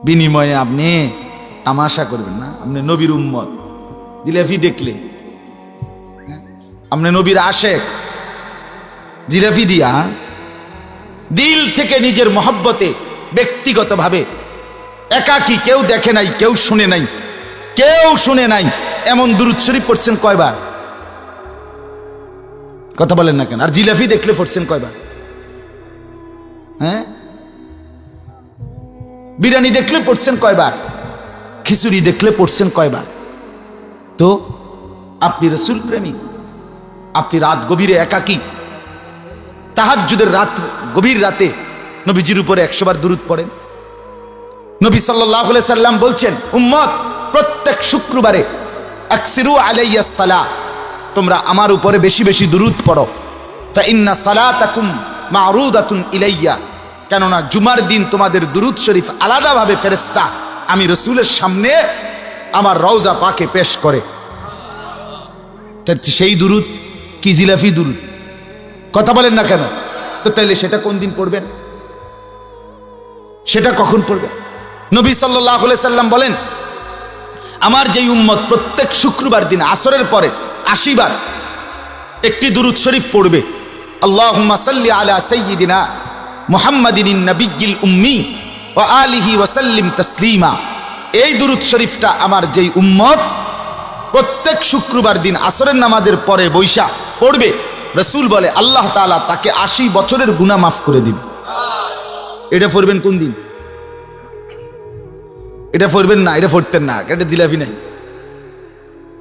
বিনিময়ে আপনি তামাশা করবেন না। আপনি নবীর উম্মত, জিলাপি দেখলে আপনি নবীর আশেক, জিলাপি দিয়া দিল থেকে নিজের মহব্বতে ব্যক্তিগতভাবে একাকী, কেউ দেখে নাই, কেউ শুনে নাই, এমন দুরূদ শরীফ পড়ছেন কয়বার? কথা বলেন না কেন? আর জিলাপি দেখলে পড়ছেন কয়বার? হ্যাঁ, বিরিয়ানি দেখলে পড়ছেন কয়বার? খিচুড়ি দেখলে পড়ছেন কয়বার? তো আপনি রাসূল প্রেমিক, আপনি রাত গভীরে একাকী, তাহাজ্জুদের রাত, গভীর রাতে নবীজির উপরে 100 বার দুরূদ পড়েন। নবী সাল্লাল্লাহু আলাইহি সাল্লাম বলছেন, উম্মত প্রত্যেক শুক্রবারে আকসিরু আলাইয়াস সালাহ, তোমরা আমার উপরে বেশি বেশি দুরূদ পড়ো। ফা ইন্না সালাতাকুম মা'রুদাতুন ইলাইয়া, কেননা জুমার দিন তোমাদের দুরূদ শরীফ আলাদাভাবে ফেরেশতা আমি রাসূলের সামনে আমার রওজা পাকে পেশ করে। সেই দুরূদ কি জিলাফি দুরূদ? কথা বলেন না কেন? তো তাইলে সেটা কোন দিন পড়বেন? সেটা কখন পড়বেন? নবী সাল্লাল্লাহু আলাইহি সাল্লাম বলেন, আমার যেই উম্মত প্রত্যেক শুক্রবার দিন আসরের পরে 80 বার একটি দুরূদ শরীফ পড়বে, আল্লাহুম্মা সাল্লি আলা সাইয়্যিদিনা মুহাম্মাদিন নবিয়্যিল উম্মি ওয়া আলিহি ওয়া সাল্লিম তাসলিমা, এই দুরূদ শরীফটা আমার যেই উম্মত প্রত্যেক শুক্রবার দিন আসরের নামাজের পরে বৈশা পড়বে, রাসূল বলে আল্লাহ তাআলা তাকে 80 বছরের গুনাহ মাফ করে দিবে। এটা পড়বেন কোন দিন? এটা পড়বেন না, এটা পড়তেন না, এটা জিলাপি নাই,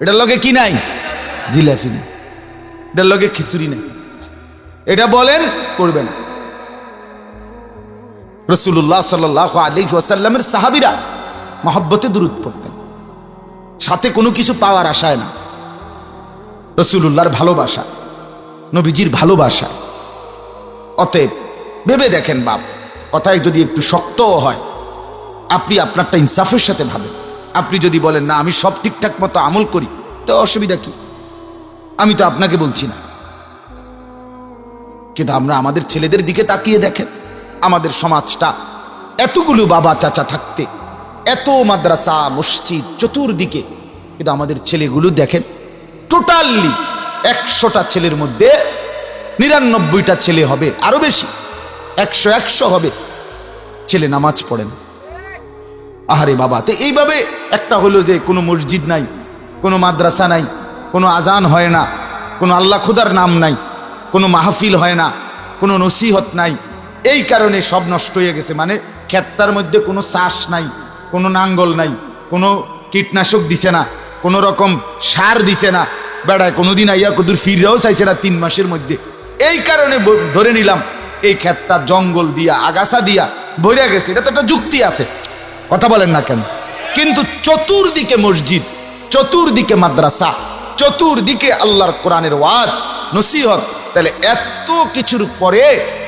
এটার লগে কি নাই? জিলাপি নাই, এটার লগে খিচুড়ি নাই, এটা বলেন পড়বে না। রাসূলুল্লাহ সাল্লাল্লাহু আলাইহি ওয়াসাল্লামের সাহাবীরা মহব্বতে দুরূদ পড়তেন, সাথে কোনো কিছু পাওয়ার আশায় না, রাসূলুল্লাহর ভালোবাসা, নবীজির ভালোবাসা। অতএব ভেবে দেখেন বাপ, কথায় যদি একটু শক্তও হয়, আপনি আপনারটা ইনসাফের সাথে ভাবেন। আপনি যদি বলেন না আমি সব ঠিকঠাক মতো আমল করি, তো অসুবিধা কি? আমি তো আপনাকে বলছি না, কিন্তু আমরা আমাদের ছেলেদের দিকে তাকিয়ে দেখেন, আমাদের সমাজটা এতগুলো বাবা চাচা থাকতে, এত মাদ্রাসা মসজিদ চতুর্দিকে, কিন্তু আমাদের ছেলেগুলো দেখেন, টোটালি 100টা ছেলের মধ্যে 99টা ছেলে হবে, আরো বেশি 100 হবে ছেলে নামাজ পড়েন। আহারে বাবা, তো এইভাবে একটা হলো যে কোনো মসজিদ নাই, কোনো মাদ্রাসা নাই, কোনো আজান হয় না, কোনো আল্লাহ খুদার নাম নাই, কোনো মাহফিল হয় না, কোনো নসিহত নাই, এই কারণে সব নষ্ট হয়ে গেছে। মানে ক্ষেতটার মধ্যে কোনো চাষ নাই, কোনো নাঙ্গল নাই, কোনো কীটনাশক দিছে না, কোনো রকম সার দিছে না, বেড়ায় কোনোদিন আইয়া কদুর ফিররাও চাইছে না 3 মাসের মধ্যে। এই কারণে ধরে নিলাম এই ক্ষেতটা জঙ্গল দিয়া আগাছা দিয়া ভরে গেছে। এটা তো একটা যুক্তি আছে, কথা বলেন না কেন? কিন্তু চতুর্দিকে মসজিদ, চতুর্দিকে মাদ্রাসা, চতুর্দিকে আল্লাহর কোরআনের ওয়াজ নসিহত, তাহলে এত কিছুর পরে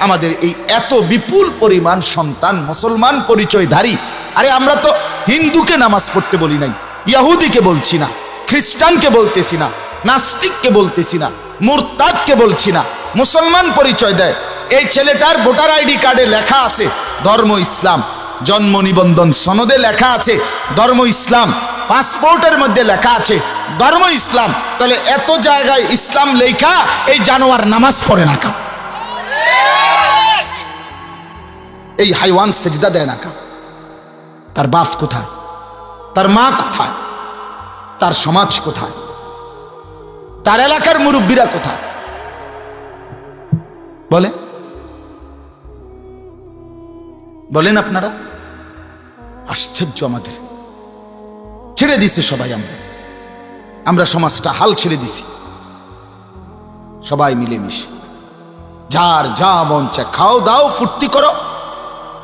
আমাদের এই এত বিপুল পরিমাণ সন্তান মুসলমান পরিচয়ধারী। আরে আমরা তো হিন্দুকে নামাজ পড়তে বলি নাই, ইহুদিকে বলছি না, খ্রিস্টানকে বলতেছি না, নাস্তিককে বলতেছি না, মুরতাদকে বলছি না, মুসলমান পরিচয় দেয়। এই ছেলেটার ভোটার আইডি কার্ডে লেখা আছে ধর্ম ইসলাম, জন্ম নিবন্ধন সনদে লেখা আছে ধর্ম ইসলাম, পাসপোর্টের মধ্যে লেখা আছে ধর্ম ইসলাম, তাহলে এত জায়গায় ইসলাম লেখা, এই জানোয়ার নামাজ পড়ে না কা? এই হাইওয়ান সেজদা দেয় না কা? তার বাপ কোথায়? তার মা কোথায়? তার সমাজ কোথায়? তার এলাকার মুরব্বীরা কোথায়? বলেন বলেন আপনারা। আশ্চর্য, আমাদের ছেড়ে দিছে সবাই, আমরা সমাজটা হাল ছেড়ে দিছি, সবাই মিলেমিশে যার যা মন চায় খাও দাও ফুর্তি করো,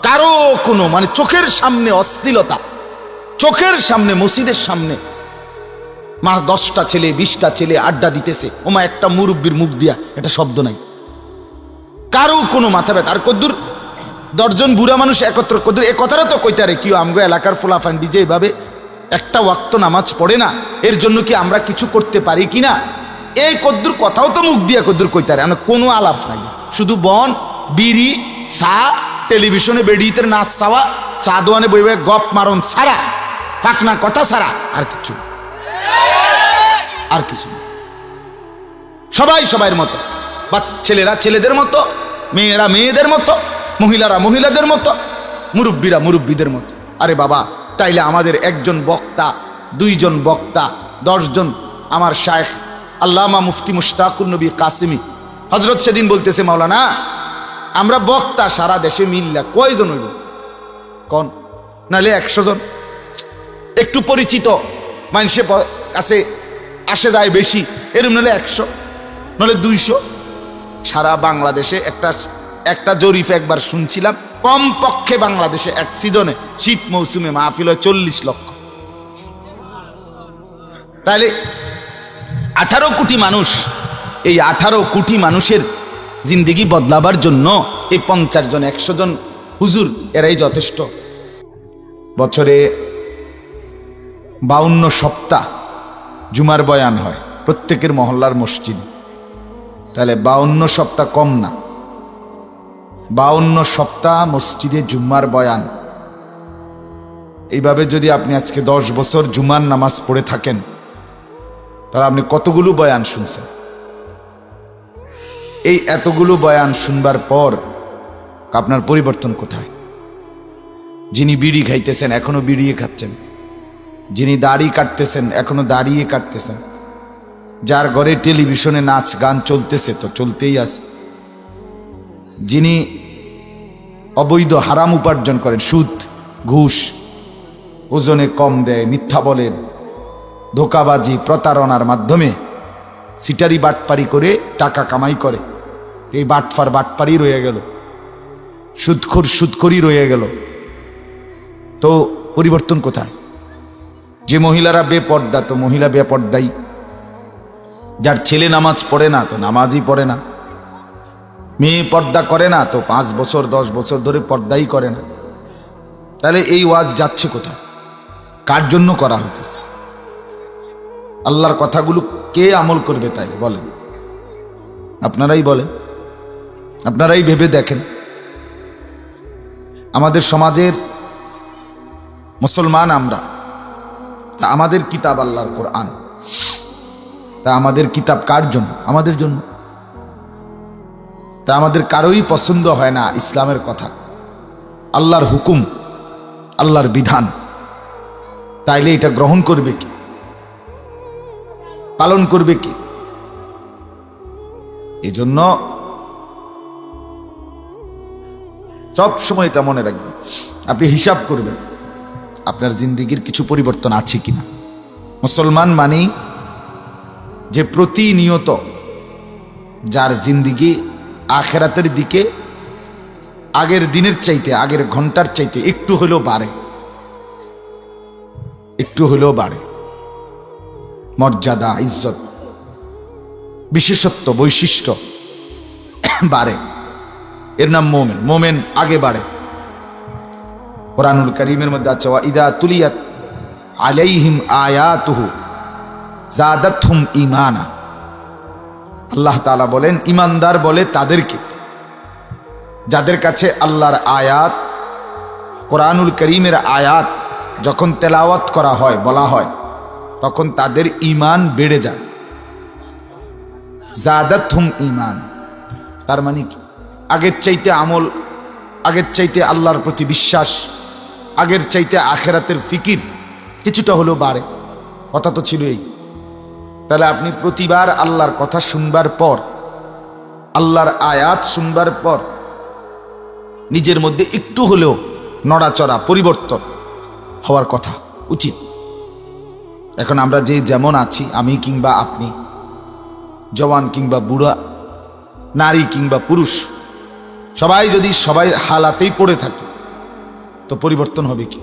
কারো কোনো মানে চোখের সামনে অশ্লীলতা, চোখের সামনে মসজিদের সামনে 10টা ছেলে 20টা ছেলে আড্ডা দিতেছে, ওমা একটা মুরব্বীর মুখ দিয়া এটা শব্দ নাই, কারো কোনো মাথা ব্যথা। আর কদ্দুর 10 জন বুড়া মানুষ একত্র কদ্দুর এ কথাটা তো কইতে আরে কি আমগো এলাকার ফোলাফান ডিজে এভাবে একটা ওয়াক্ত নামাজ পড়ে না, এর জন্য কি আমরা কিছু করতে পারি কিনা, এই কদ্দুর কথাও তো মুখ দিয়া কদ্দুর কইতে আরে, কোনো আলাপ নাই, শুধু বন বিড়ি চা টেলিভিশনে বেডিতে নাচ চাওয়া, চা দোয়ানে বই বই গপ মারন ছাড়া, ফাঁকনা কথা ছাড়া আর কিছু না। আর কিছু না। সবাই সবার মতো, বা ছেলেরা ছেলেদের মতো, মেয়েরা মেয়েদের মতো, মহিলারা মহিলাদের মতো, মুরব্বীরা মুরব্বীদের মতো। আরে বাবা, তাইলে আমাদের একজন বক্তা, দুইজন বক্তা, 10 জন আমার শায়েখ আল্লামা মুফতি মুশতাকুর নবী কাসিমি হযরত সেদিন বলতেছে, মাওলানা আমরা বক্তা সারা দেশে মিল্লা কয়জন হইব কোন? নাহলে 100 জন। একটু পরিচিত মানুষের কাছে আসে যায় বেশি, এরকম নাহলে 100, নাহলে 200। সারা বাংলাদেশে একটা জরিপ একবার শুনছিলাম, কমপক্ষে বাংলাদেশে এক সিজনে শীত মৌসুমে মাহফিল হয় 40 লক্ষ। তাহলে 18 কোটি মানুষ, এই 18 কোটি মানুষের জিন্দেগি বদলাবার জন্য এই 50 জন 100 জন হুজুর এরাই যথেষ্ট। বছরে 52 সপ্তাহ জুমার বয়ান হয় প্রত্যেকের মহল্লার মসজিদে। তাহলে 52 সপ্তাহ কম না, 52 সপ্তাহ মসজিদে জুম্মার বয়ান। এইভাবে যদি আপনি আজকে 10 বছর জুমার নামাজ পড়ে থাকেন, তাহলে আপনি কতগুলো বয়ান শুনছেন? এই এতগুলো বয়ান শুনবার পর আপনার পরিবর্তন কোথায়? যিনি বিড়ি খাইতেছেন এখনো বিড়িয়ে খাচ্ছেন, যিনি দাড়ি কাটতেছেন এখনো দাঁড়িয়ে কাটতেছেন, যার ঘরে টেলিভিশনে নাচ গান চলতেছে তো চলতেই আছে, যিনি অবৈধ হারাম উপার্জন করেন, সুদ ঘুষ, ওজনে কম দেয়, মিথ্যা বলেন, ধোকাবাজি প্রতারণার মাধ্যমে সিটারি বাটপারি করে টাকা কামাই করে, এই বাটপারি রয়ে গেল, সুদখোরি রয়ে গেল। তো পরিবর্তন কোথায়? যে মহিলারা বেপর্দা তো মহিলা বেপর্দাই, যার ছেলে নামাজ পড়ে না তো নামাজই পড়ে না, মেয়ে পর্দা করে না তো 5 বছর 10 বছর ধরে পর্দাই করে না। তাহলে এই ওয়াজ যাচ্ছে কোথায়? কার জন্য করা হইতেছে? আল্লাহর কথাগুলো কে আমল করবে? তাই বলেন, আপনারাই বলেন, আপনারাই ভেবে দেখেন। আমাদের সমাজের মুসলমান আমরা, তা আমাদের কিতাব আল্লাহর কোরআন, তা আমাদের কিতাব কার জন্য? আমাদের জন্য। তা আমাদের কারোই পছন্দ হয় না ইসলামের কথা, আল্লাহর হুকুম, আল্লাহর বিধান। তাইলে এটা গ্রহণ করবে কি? পালন করবে কি? এই জন্য সব সময় এটা মনে রাখবেন, আপনি হিসাব করবেন আপনার জিন্দেগির কিছু পরিবর্তন আছে কিনা। মুসলমান মানেই যে প্রতিনিয়ত যার জিন্দেগি আখেরাতের দিকে আগের দিনের চাইতে, আগের ঘন্টার চাইতে একটু হলেও বাড়ে, একটু হলেও বাড়ে, মর্যাদা, ইজ্জত, বিশেষত্ব, বৈশিষ্ট্য বাড়ে, এর নাম মোমেন। মোমেন আগে বাড়ে। কোরআনুল কারীমের মধ্যে আছে, ওয়া ইযা তুলিয়াত আলাইহিম আয়াতুহু যাদাতহুম ঈমানা। আল্লাহ তাআলা বলেন, ঈমানদার বলে তাদেরকে যাদের কাছে আল্লাহর আয়াত, কোরআনুল কারীমের আয়াত যখন তেলাওয়াত করা হয়, বলা হয়, তখন তাদের ঈমান বেড়ে যায়। যাদাতহুম ঈমান, তার মানে কি? আগের চাইতে আমল, আগের চাইতে আল্লাহর প্রতি বিশ্বাস, আগের চাইতে আখেরাতের ফিকির কিছুটা হলেও বাড়ে। কথা তো ছিল এই। তাহলে আপনি প্রতিবার আল্লাহর কথা শুনবার পর, আল্লাহর আয়াত শুনবার পর নিজের মধ্যে একটু হলেও নড়াচড়া, পরিবর্তন হওয়ার কথা, উচিত। এখন আমরা যে যেমন আছি, আমি কিংবা আপনি, জওয়ান কিংবা বুড়া, নারী কিংবা পুরুষ, সবাই যদি সবাই হালাতেই পড়ে থাকে, তো পরিবর্তন হবে কি?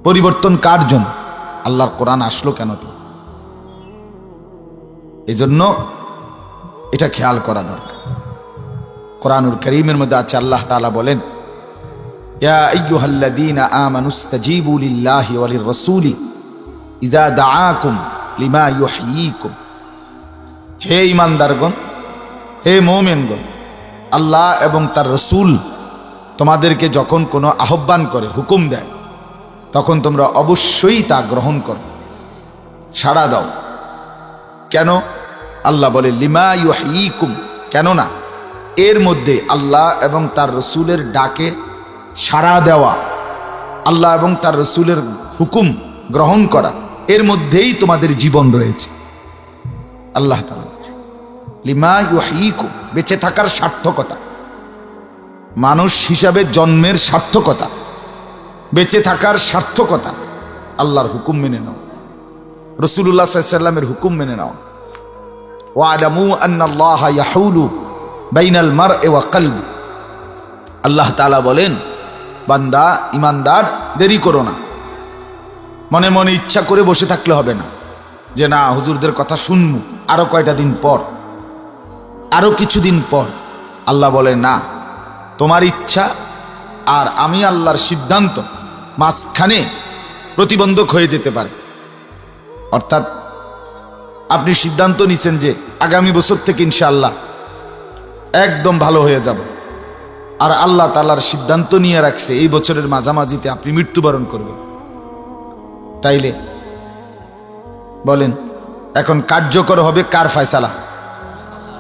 পরিবর্তন কার জন্য? আল্লাহর কোরআন আসলো কেন? তো এই জন্য এটা খেয়াল করা দরকার। কোরআনুল কারীমের মধ্যে আছে, আল্লাহ তাআলা বলেন, ইয়া আইয়ুহাল্লাযীনা আমানুস্তাজীবু লিল্লাহি ওয়া লির-রাসূলি ইযা দাআকুম লিমা ইউহয়ীকুম। হে ঈমানদারগণ, হে মুমিনগণ, আল্লাহ এবং তার রাসূল তোমাদেরকে যখন কোনো আহ্বান করে, হুকুম দেয়, তখন তোমরা অবশ্যই তা গ্রহণ করো, সাড়া দাও। কেন? আল্লাহ বলে লিমা ইউহয়িকুম, কেননা এর মধ্যে আল্লাহ এবং তার রসুলের ডাকে সাড়া দেওয়া, আল্লাহ এবং তার রসুলের হুকুম গ্রহণ করা, এর মধ্যেই তোমাদের জীবন রয়েছে। আল্লাহ তাআলা লিমা ইউহয়িকুম, বেঁচে থাকার সার্থকতা, মানুষ হিসাবে জন্মের সার্থকতা, বেঁচে থাকার সার্থকতা আল্লাহর হুকুম মেনে নাও, রাসূলুল্লাহ সাল্লাল্লাহু আলাইহি ওয়াসাল্লামের হুকুম মেনে নাও। ওয়ালামু আন্নাল্লাহা ইয়াহুলু বাইনাল মারই ওয়া কলবি, আল্লাহ তাআলা বলেন, বান্দা ইমানদার দেরি করো না, মনে মনে ইচ্ছা করে বসে থাকলে হবে না যে না হুজুরদের কথা শুনবো আরো কয়টা দিন পর, আরো কিছুদিন পর। আল্লাহ বলে না, তোমার ইচ্ছা আর আমি আল্লাহর সিদ্ধান্ত মাঝখানে প্রতিবন্ধক হয়ে যেতে পারে। অর্থাৎ আপনি সিদ্ধান্ত নিছেন যে আগামী বছর থেকে ইনশাআল্লাহ একদম ভালো হয়ে যাব, আর আল্লাহ তাআলার সিদ্ধান্ত নিয়ে রাখছে এই বছরের মাঝামাঝিতে আপনি মৃত্যুবরণ করবেন, তাইলে বলেন এখন কার্যকর হবে কার ফয়সালা?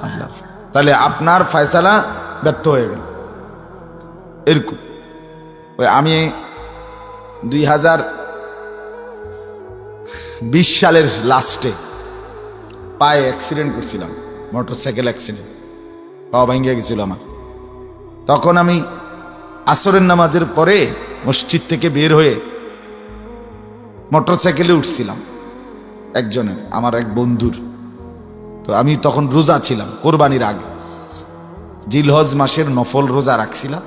আল্লাহর। তাহলে আপনার ফয়সালা ব্যর্থ হয়ে গেল। এরকম ওই আমি 2020 সালের লাস্টে পায়ে অ্যাক্সিডেন্ট করছিলাম, মোটরসাইকেল অ্যাক্সিডেন্ট, পা ভেঙে গেছিল আমার। তখন আমি আসরের নামাজের পরে মসজিদ থেকে বের হয়ে মোটরসাইকেলে উঠছিলাম একজনের, আমার এক বন্ধুর। তো আমি তখন রোজা ছিলাম, কোরবানির আগে জিলহজ মাসের নফল রোজা রাখছিলাম।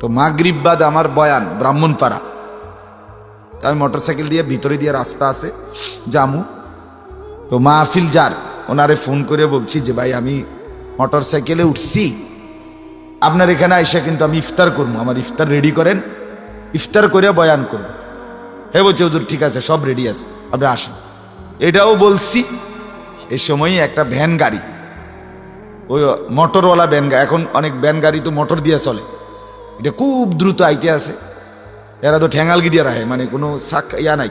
তো মাগরিব বাদ আমার বয়ান ব্রাহ্মণপাড়া, আমি মোটরসাইকেল দিয়ে ভিতরে দিয়ে রাস্তা আছে জামু। তো মাহফিল যার, ওনারে ফোন করে বলছি যে ভাই আমি মোটরসাইকেলে উঠছি, আপনার এখানে আইসা কিন্তু আমি ইফতার করবো, আমার ইফতার রেডি করেন, ইফতার করে বয়ান করবো। হে বলছে হুজুর ঠিক আছে, সব রেডি আছে, আপনি আসেন। এটাও বলছি, এই সময়ই একটা ভ্যান গাড়ি, ওই মোটরওয়ালা ভ্যান গাড়ি, এখন অনেক ভ্যান গাড়ি তো মোটর দিয়ে চলে, এটা খুব দ্রুত আইতে আছে। এরা তো ঠ্যাঙ্গালগি দিয়ে রাখে, মানে কোনো ইয়া নাই।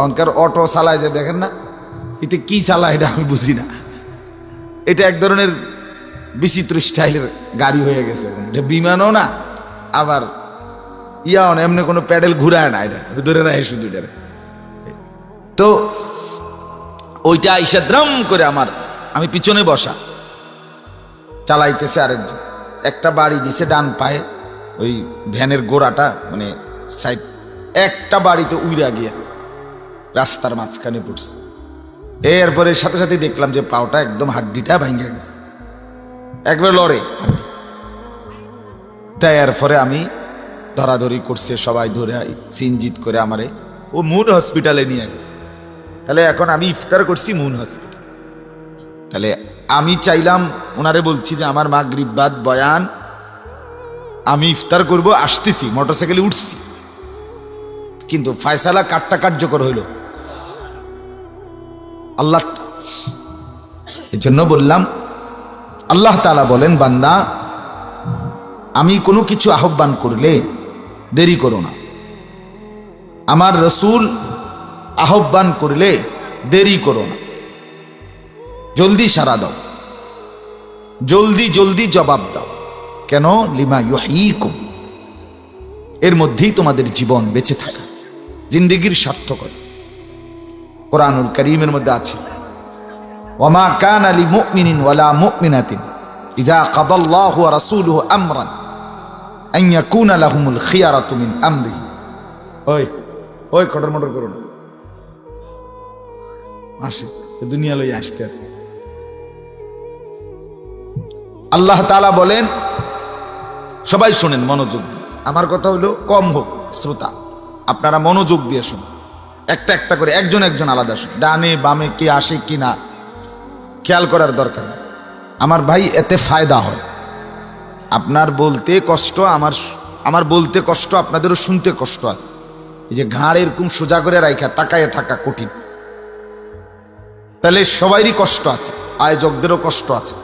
অনকার অটো চালায় যে দেখেন না, এতে কি চালায় এটা আমি বুঝি না। এটা এক ধরনের বিচিত্র স্টাইলের গাড়ি হয়ে গেছে, এটা বিমানও না আবার ইয়াও না, এমনি কোনো প্যাডেল ঘুরায় না, এটা ধরে রাখে শুধু এটা। তো ওইটা আইসা দ্রম করে আমি পিছনে বসা, চালাইতেছে আরেকজন, একটা বাড়ি দিছে ডান পায়ে, ওই ভ্যানের গোড়াটা মানে সাইড, একটা বাড়িতে উইরা গিয়া রাস্তার মাঝখানে পড়ছে। এরপরে সাথে সাথে দেখলাম যে পাওটা একদম হাড্ডিটা ভাঙ্গা গেছে, একবার লড়ে হাড্ডি। তাই এরপরে আমি ধরাধরি করছে, সবাই ধরে সিনজিত করে আমারে ও মুন হসপিটালে নিয়ে গেছে। তাহলে এখন আমি ইফতার করছি মুন হসপিটাল। তাহলে আমি চাইলাম, ওনারে বলছি যে আমার মাগরিব বাদ বয়ান, আমি ইফতার করব, আসতেছি, মোটরসাইকেলে উঠছি, কিন্তু ফয়সালা কাটটা কার্যকর হইল আল্লাহ। এর জন্য বললাম, আল্লাহ তাআলা বলেন বান্দা আমি কোনো কিছু আহ্বান করলে দেরি করো না, আমার রসুল আহ্বান করলে দেরি করো না, জলদি সাড়া দাও, জলদি জলদি জবাব দাও। কেন? লিমা ইউহয়িকুম, এর মধ্যেই তোমাদের জীবন বেঁচে থাকা, জিন্দেগির সার্থকতা। কোরআনুল কারীমের মধ্যে আছে, ওয়ামা কানা লিমুমিনিন ওয়ালা মুমিনাতিন ইযা কাদাল্লাহু ওয়া রাসূলুহু আমরান আন ইয়াকুনা লাহুমুল খিয়ারাতু মিন আমরিহি। ওই ওই কটর মটর করো না, আসে দুনিয়া লই আসতে আছে। আল্লাহ তাআলা বলেন, সবাই শোনেন মনোযোগ, আমার কথা হলো কম হোক শ্রোতা, আপনারা মনোযোগ দিয়ে শুনুন, একটা একটা করে একজন একজন আলাদা শুনুন, ডানে বামে কে আসে কি না খেয়াল করার দরকার। আমার ভাই এতে ফায়দা হয়, আপনার বলতে কষ্ট, আমার বলতে কষ্ট, আপনাদেরও শুনতে কষ্ট আছে। এই যে ঘাড় এরকম সোজা করে রাখা তাকায় থাকা কঠিন, তাহলে সবারই কষ্ট আছে, আয়োজকদেরও কষ্ট আছে,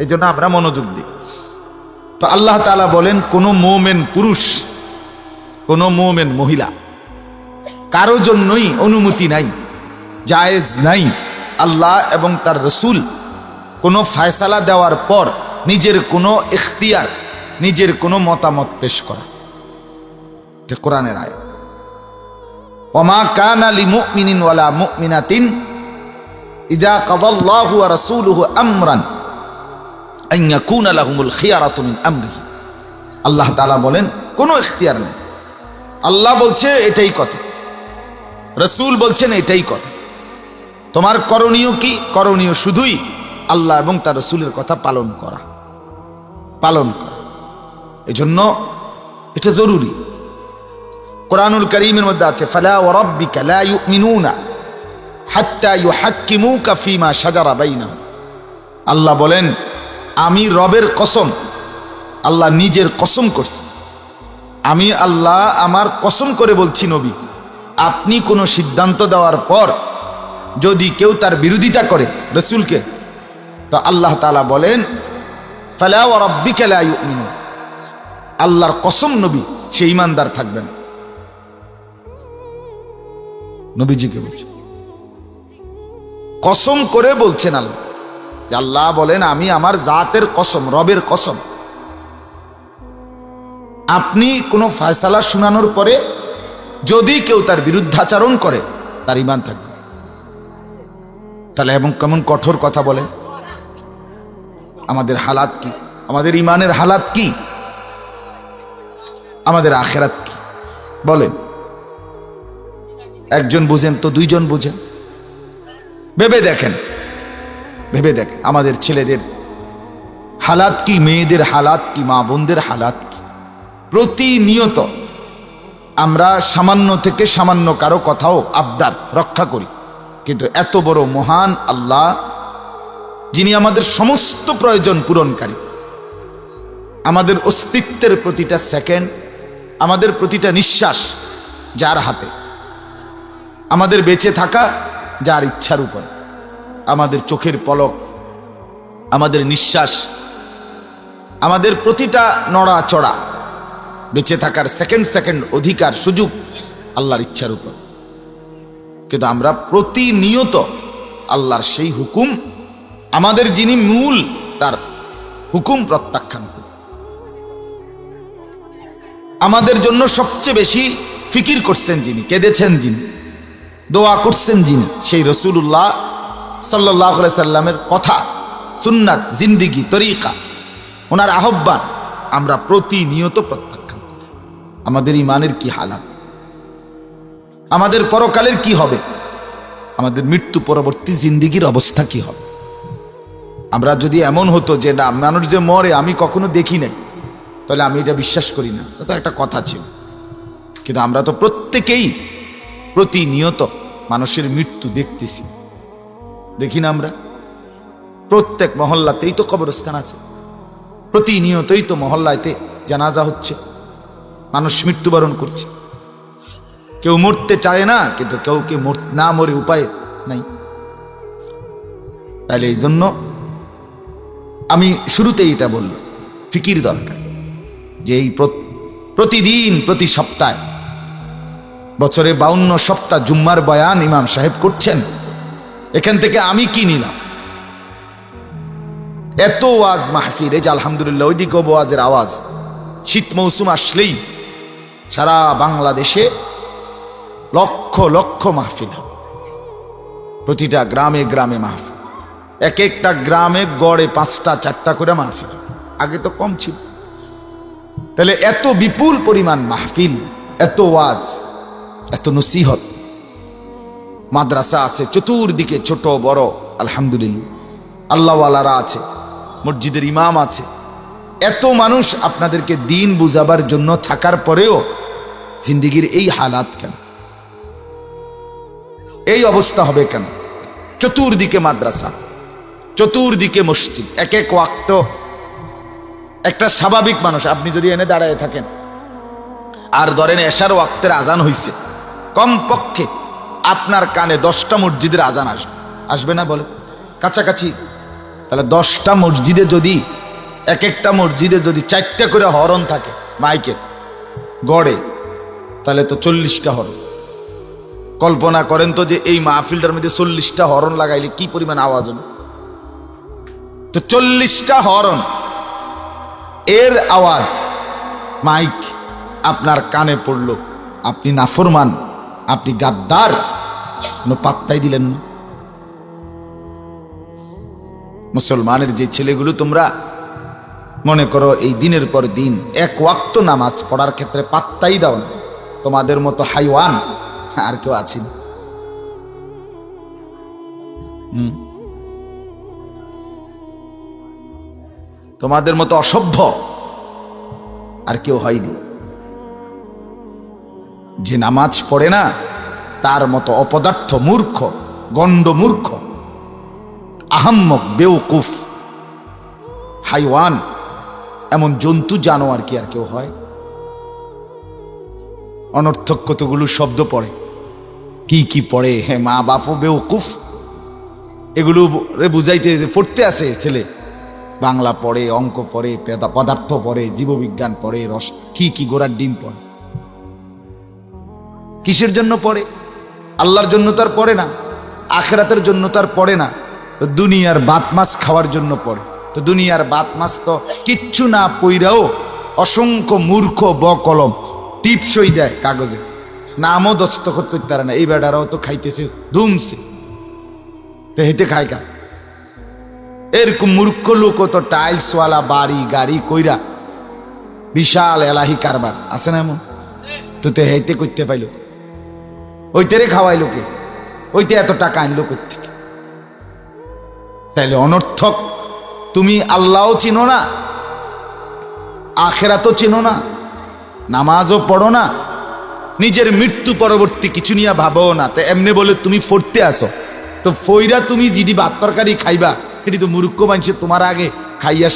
এই জন্য আমরা মনোযোগ দিই। তো তো আল্লাহ তাআলা বলেন, কোন মোমেন পুরুষ, কোন মোমেন মহিলা, কারো জন্যই অনুমতি নাই, জায়েজ নাই আল্লাহ এবং তার রসূল কোনো ফয়সালা দেওয়ার পর নিজের কোনো ইখতিয়ার, নিজের কোনো মতামত পেশ করা। এটা কোরআনের আয়াত। ওমা কানা লিমুমিনিন ওয়ালা মুমিনাতিন ইযা কাদাল্লাহু ওয়া রাসূলুহু আমরান আন ইয়াকুনা লাহুমুল খিয়ারাতু মিন আমরিহি। আল্লাহ তাআলা বলেন কোনো ইখতিয়ার নেই। আল্লাহ বলছে এটাই কথা, রাসূল বলছেন এটাই কথা। তোমার করণীয় কি? করণীয় শুধুই আল্লাহ এবং তার রাসূলের কথা পালন করা, পালন করা। এজন্য এটা জরুরি। কোরআনুল কারীমের মধ্যে আছে, ফালা ওয়া রাব্বিকা লা ইউমিনুনা হাত্তা ইউহাক্কিমুকা ফীমা শাজারা বাইনাহুম। আল্লাহ বলেন, আমি রবের কসম, আল্লাহ নিজের কসম করছে, আমি আল্লাহ আমার কসম করে বলছি নবী, আপনি কোনো সিদ্ধান্ত দেওয়ার পর যদি কেউ তার বিরোধিতা করে রাসূলকে, তো আল্লাহ তাআলা বলেন, ফালা ওয়া রাব্বিকা লা ইউমিনুন, আল্লাহর কসম নবী সে ঈমানদার থাকবেন। নবীজিকে বলছেন, কসম করে বলছেন আল্লাহ, যে আল্লাহ বলেন, আমি আমার জাতের কসম, রবের কসম, আপনি কোনো ফয়সালা শোনানোর পরে যদি কেউ তার বিরুদ্ধাচরণ করে তার ঈমান থাকবে। তাহলে এবং কেমন কঠোর কথা বলেন। আমাদের হালাত কি? আমাদের ঈমানের হালাত কি? আমাদের আখিরাত কি বলেন? একজন বুঝেন তো দুইজন বুঝেন? ভেবে দেখেন, ভেবে দেখেন আমাদের ছেলেদের হালাত কি, মেয়েদের হালাত কি, মা বোনদের হালাত কি। প্রতিনিয়ত আমরা সামান্য থেকে সামান্য কারো কথাও আবদার রক্ষা করি, কিন্তু এত বড় মহান আল্লাহ, যিনি আমাদের সমস্ত প্রয়োজন পূরণকারী, আমাদের অস্তিত্বের প্রতিটা সেকেন্ড, আমাদের প্রতিটা নিঃশ্বাস যার হাতে, আমাদের বেঁচে থাকা যার ইচ্ছার উপর, আমাদের চোখের পলক, আমাদের নিঃশ্বাস, আমাদের প্রতিটা নড়াচড়া, বেঁচে থাকার সেকেন্ড সেকেন্ড অধিকার সুযোগ আল্লাহর ইচ্ছার উপর। কিন্তু আমরা প্রতিনিয়ত আল্লাহর সেই হুকুম, আমাদের যিনি মূল, তার হুকুম প্রত্যাখ্যান করি। আমাদের জন্য সবচেয়ে বেশি ফিকির করছেন যিনি, কেঁদেছেন যিনি, দোয়া করছেন যিনি, সেই রাসূলুল্লাহ সাল্লাল্লাহু আলাইহি সাল্লামের কথা, সুন্নাত, জিন্দেগি, তরিকা, ওনার আহ্বান আমরা প্রতিনিয়ত প্রত্যাখ্যান করি। আমাদের ঈমানের কি হালাত? আমাদের পরকালের কি হবে? আমাদের মৃত্যু পরবর্তী জিন্দেগির অবস্থা কি হবে? আমরা যদি এমন হতো যে না, মানুষ যে মরে আমি কখনো দেখি নাই, তাহলে আমি এটা বিশ্বাস করি না, তো একটা কথা ছিল। কিন্তু আমরা তো প্রত্যেকেই প্রতিনিয়ত মানুষের মৃত্যু দেখতেছি, দেখি না? আমরা প্রত্যেক মহল্লাতেই তো কবরস্থান আছে, প্রতিনিয়তই তো মহল্লাতে জানাজা হচ্ছে, মানুষ মৃত্যুবরণ করছে। কেউ মরতে চায় না, কিন্তু কেউকে না মরে উপায় নাই। তাহলে এই জন্য আমি শুরুতেই এটা বললাম, ফিকির দরকার, যে এই প্রতিদিন, প্রতি সপ্তাহে, বছরে 52 সপ্তাহ জুম্মার বয়ান ইমাম সাহেব করছেন। এখান থেকে আমি কি নিলাম? এত ওয়াজ মাহফিল, এই যে আলহামদুলিল্লাহ ওইদিকে ওয়াজের আওয়াজ, শীত মৌসুম আসলেই সারা বাংলাদেশে লক্ষ লক্ষ মাহফিল হবে, প্রতিটা গ্রামে গ্রামে মাহফিল, এক একটা গ্রামে গড়ে 5টা 4টা করে মাহফিল, আগে তো কম ছিল। তাহলে এত বিপুল পরিমাণ মাহফিল, এত ওয়াজ, এত নসিহত, মাদ্রাসা আছে চতুর্দিকে, ছোট বড়, আলহামদুলিল্লাহ আল্লাহওয়ালারা আছে, মসজিদের ইমাম আছে, এত মানুষ আপনাদেরকে দিন বুঝাবার জন্য থাকার পরেও জিন্দেগির এই হালাত কেন? এই অবস্থা হবে কেন? চতুর্দিকে মাদ্রাসা, চতুর্দিকে মসজিদ, এক এক ওয়াক্ত। একটা স্বাভাবিক মানুষ, আপনি যদি এনে দাঁড়ায় থাকেন আর ধরেন এশার ওয়াক্তের আজান হইছে, কমপক্ষে আপনার কানে 10টা মসজিদের আজান আসবে, আসবে না বলে? কাছাকাছি। তাহলে 10টা মসজিদে যদি এক একটা মসজিদে যদি 4টা করে হরন থাকে মাইকের গড়ে, তাহলে তো 40টা হরন। কল্পনা করেন তো যে এই মাহফিলটার মধ্যে 40টা হরন লাগাইলে কি পরিমাণ আওয়াজ হবে। তো 40টা হরন এর আওয়াজ মাইক আপনার কানে পড়ল, আপনি নাফরমান, আপনি গাদ্দার, কোনো পাত্তাই দিলেন না। মুসলমানের যে ছেলেগুলো তোমরা মনে করো এই দিনের পর দিন এক ওয়াক্ত নামাজ পড়ার ক্ষেত্রে পাত্তাই দাও না, তোমাদের মতো হাইওয়ান আর কেউ আছেন? তোমাদের মতো অসভ্য আর কেউ হয়নি। যে নামাজ পড়ে না তার মতো অপদার্থ, মূর্খ, গণ্ড মূর্খ, আহাম্মক, বেউকুফ, হাইওয়ান, এমন জন্তু জানোয়ার কি আর কেউ হয়? অনর্থক কতগুলো শব্দ পড়ে, কি কি পড়ে, হ্যাঁ, মা বাপও বেউকুফ, এগুলো বুঝাইতে পড়তে আসে ছেলে। বাংলা পড়ে, অঙ্ক পড়ে, পদার্থ পড়ে, জীববিজ্ঞান পড়ে, রস কি কি গোড়ার ডিম পড়ে। কিসের জন্য পড়ে? আল্লাহর জন্য তার পড়ে না, আখেরাতের জন্য তার পড়ে না, তো দুনিয়ার বাত মাছ খাওয়ার জন্য পড়ে। তো দুনিয়ার বাত মাছ তো কিচ্ছু না পইরাও অসংখ্য মূর্খ বকলম টিপসই দেয় কাগজে, নামও দস্তখত করতে পারে না। এই বেড়ারাও তো খাইতেছে ধুমছে, তো হেঁটে খায় কা? এরকম মূর্খ লোক তো টাইলসওয়ালা বাড়ি গাড়ি কইরা বিশাল এলাহি কারবার আছে না এমন? তো তে হেঁটে করতে পাইল, ওইতেরে খাওয়াই লোকে, ওইতে এত টাকা আনলো কোত্থেকে? তাইলে অনর্থক। তুমি আল্লাহও চিনো না, আখেরাতও চিনো না, নামাজও পড়ো না, নিজের মৃত্যু পরবর্তী কিছু নিয়ে ভাবো না। তো এমনি বলে তুমি ফরতে আসো, তো ফইরা তুমি যেটি ভাত তরকারি খাইবা সেটি তো মূর্খ মানুষে তোমার আগে খাইয়া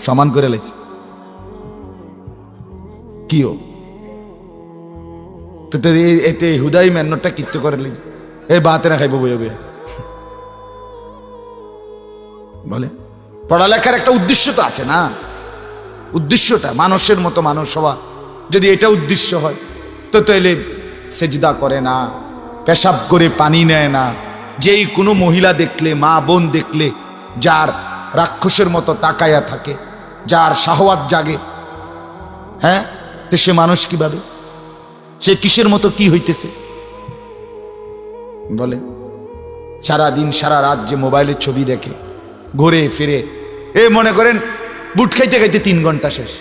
সমান করে লেছে। কিও তো এতে হুদাই মেন্নটা কিচ্ছু করে লেছে, এই বাতে না খাইব বই বলে। পড়ালেখার একটা উদ্দেশ্য তো আছে না, উদ্দেশ্যটা মানুষের মতো মানুষ হওয়া। যদি এটা উদ্দেশ্য হয় তো তাইলে সেজদা করে না, পেশাব করে পানি নেয় না, যেই কোনো মহিলা দেখলে, মা বোন দেখলে যার রাক্ষসের মতো তাকায়া থাকে, যার শাহওয়াত জাগে, হ্যাঁ, তো সে মানুষ কিভাবে? সে কিসের মতো কি হইতেছে বলে? সারা দিন সারা রাত যে মোবাইলের ছবি দেখে, ঘুরে ফিরে, এ মনে করেন বুট খাইতে খাইতে 3 ঘন্টা শেষ।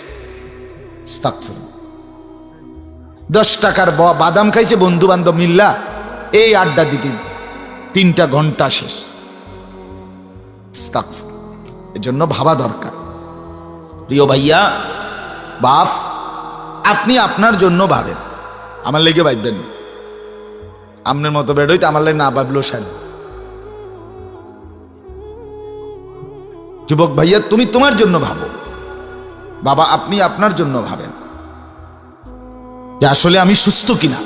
10 টাকার বাদাম খাইছে বন্ধু বান্ধব মিল্লা, এই আড্ডা দিতে 3টা ঘন্টা শেষ। এজন্য ভাবা দরকার। প্রিয় ভাইয়া, বাপ, আপনি আপনার জন্য ভাবেন, আমার লেগে ভাববেন। আপনার মতো বেড়ই তো আমার লেগে না ভাবলেও সার। যুবক ভাইয়া, তুমি তোমার জন্য ভাবো, বাবা আপনি আপনার জন্য ভাবেন যে আসলে আমি সুস্থ কিনা,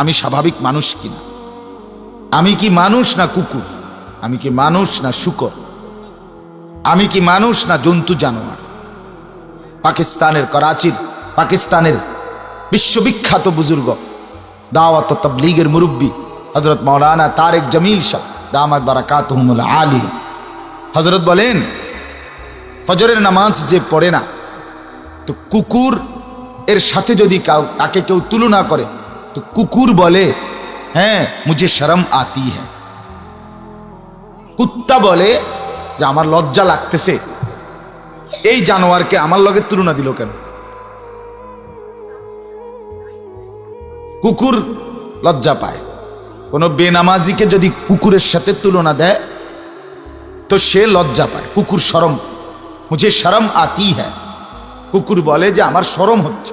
আমি স্বাভাবিক মানুষ কিনা, আমি কি মানুষ না কুকুর, আমি কি মানুষ না শূকর, আমি কি মানুষ না জন্তু জানোয়ার। পাকিস্তানের করাচির, পাকিস্তানের বিশ্ববিখ্যাত বুজুর্গ, দাওয়াত ও তাবলীগের মুরব্বী হযরত মাওলানা তারেক জমিল শাহ দামাত বারাকাতুহুমুল আলিয়া, হযরত বলেন, ফজরের নামাজ যে পড়ে না, তো কুকুর এর সাথে যদি তাকে কেউ তুলনা করে, তো কুকুর বলে, হ্যাঁ মুঝে শরম আতি হ্যায়। কুত্তা বলে যে আমার লজ্জা লাগতেছে। এই জানোয়ারকে আমার লগে তুলনা দিল কেন? কুকুর লজ্জা পায়। কোন বেনামাজিকে যদি কুকুরের সাথে তুলনা দেয় তো সে লজ্জা পায়। কুকুর শরম, মুঝে শরম আতি হ্যায়। কুকুর বলে যে আমার শরম হচ্ছে,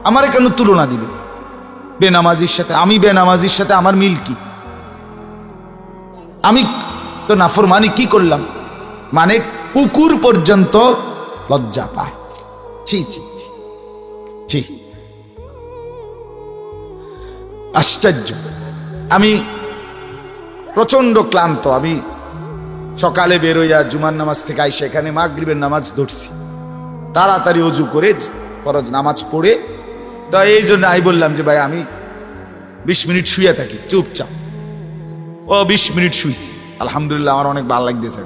আমারে কেন তুলনা দিবে বেনামাজির সাথে? আমি বেনামাজির সাথে আমার মিল কি? আমি তো নাফরমানি কি করলাম? মানে কুকুর পর্যন্ত লজ্জা পায়। ছি ছি ছি ছি, আশ্চর্য। আমি প্রচন্ড ক্লান্ত। আমি সকালে বেরোইয়া জুমার নামাজ থেকে আইসা এখানে মাগরিবের নামাজ ধরছি। তাড়াতাড়ি অজু করে ফরজ নামাজ পড়ে, তো এই জন্য আমি বললাম যে ভাই আমি 20 মিনিট শুয়ে থাকি চুপচাপ। ও 20 মিনিট শুইছি, আলহামদুলিল্লাহ আমার অনেক ভালো লাগতেছে।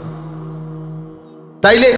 তাইলে